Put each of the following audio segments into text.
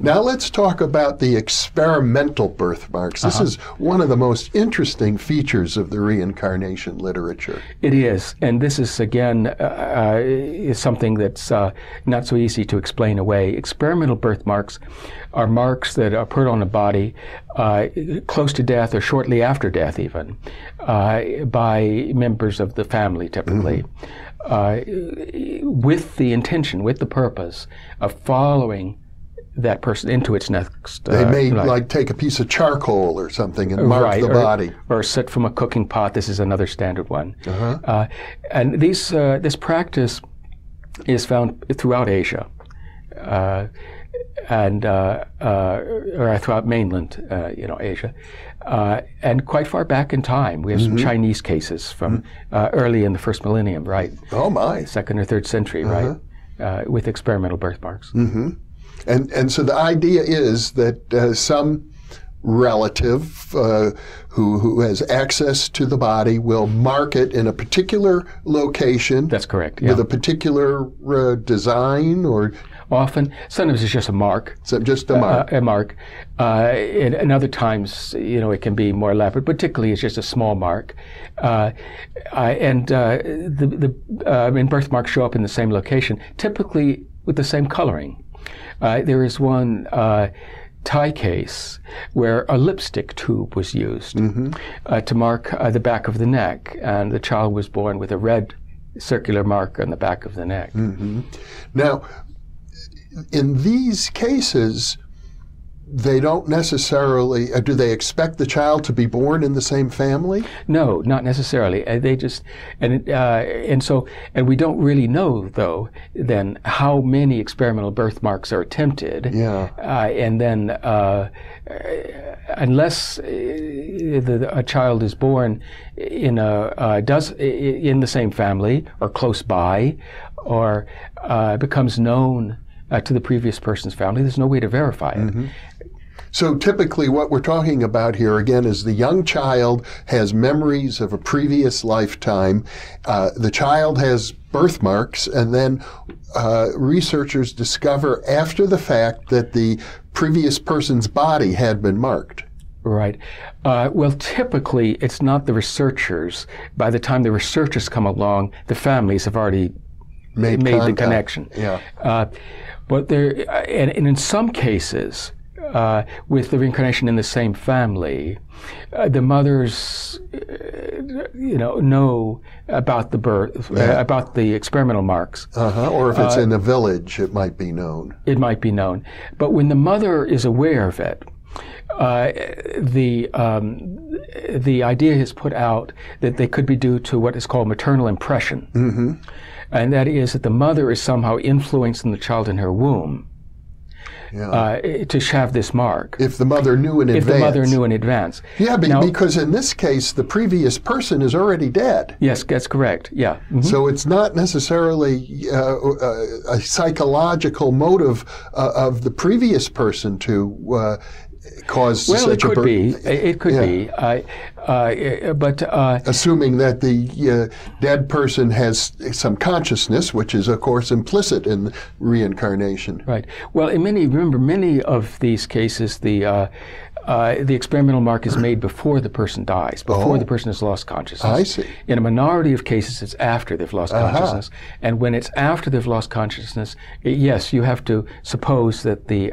Now let's talk about the experimental birthmarks. This is one of the most interesting features of the reincarnation literature. It is, and this is again is something that's not so easy to explain away. Experimental birthmarks are marks that are put on a body close to death or shortly after death even by members of the family typically. With the intention, with the purpose of following that person into its next They may like take a piece of charcoal or something and mark the body. Or sit from a cooking pot. This is another standard one. And this practice is found throughout Asia and or throughout mainland, Asia, and quite far back in time. We have some Chinese cases from early in the first millennium, right? Oh my! Second or third century, right? With experimental birthmarks. And so the idea is that some relative who has access to the body will mark it in a particular location. That's correct. Yeah. With a particular design, or often, sometimes it's just a mark. So just a mark. A mark. And other times, it can be more elaborate. Particularly, it's just a small mark. And birthmarks show up in the same location, typically with the same coloring. There is one Thai case where a lipstick tube was used to mark the back of the neck, and the child was born with a red circular mark on the back of the neck. Now, in these cases, they don't necessarily, do they expect the child to be born in the same family? No, not necessarily. They just, and we don't really know, though, then how many experimental birthmarks are attempted. Yeah. And then, unless a child is born in in the same family or close by, or becomes known to the previous person's family, there's no way to verify it. So typically what we're talking about here, again, is the young child has memories of a previous lifetime. The child has birthmarks, and then researchers discover after the fact that the previous person's body had been marked. Right. Well, typically, it's not the researchers. By the time the researchers come along, the families have already made the connection. Yeah. But and in some cases, with the reincarnation in the same family, the mothers, know about the birth, about the experimental marks. Or if it's in a village, it might be known. It might be known. But when the mother is aware of it, the idea is put out that they could be due to what is called maternal impression. And that is that the mother is somehow influencing the child in her womb to have this mark. If the mother knew in advance. If the mother knew in advance. Yeah, because in this case, the previous person is already dead. Yes, that's correct. Yeah. So it's not necessarily a psychological motive of the previous person to cause such a birth. It could be. But assuming that the dead person has some consciousness, which is of course implicit in reincarnation. Right. Well, remember many of these cases, the experimental mark is made before the person dies, before the person has lost consciousness. I see. In a minority of cases, it's after they've lost consciousness. And when it's after they've lost consciousness, yes, you have to suppose that the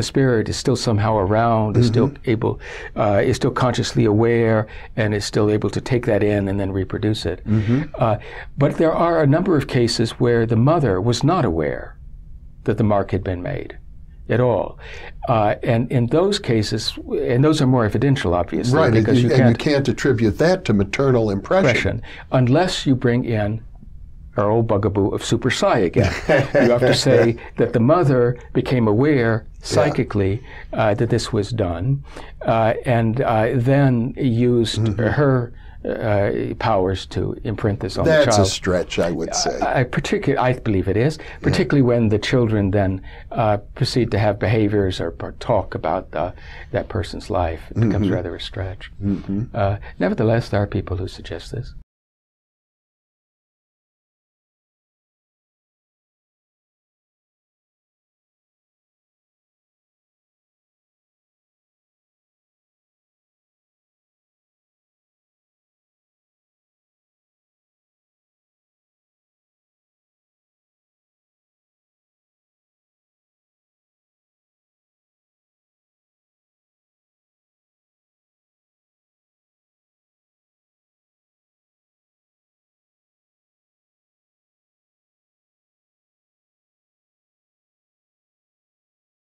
spirit is still somehow around, is still able, is still consciously aware, and is still able to take that in and then reproduce it. But there are a number of cases where the mother was not aware that the mark had been made at all. And in those cases, and those are more evidential, obviously. Right, because you can't attribute that to maternal impression. Unless you bring in our old bugaboo of super psi again. You have to say that the mother became aware psychically that this was done, and then used her powers to imprint this on the child. That's a stretch, I would say. I believe it is, particularly when the children then proceed to have behaviors or talk about that person's life. It becomes rather a stretch. Nevertheless, there are people who suggest this.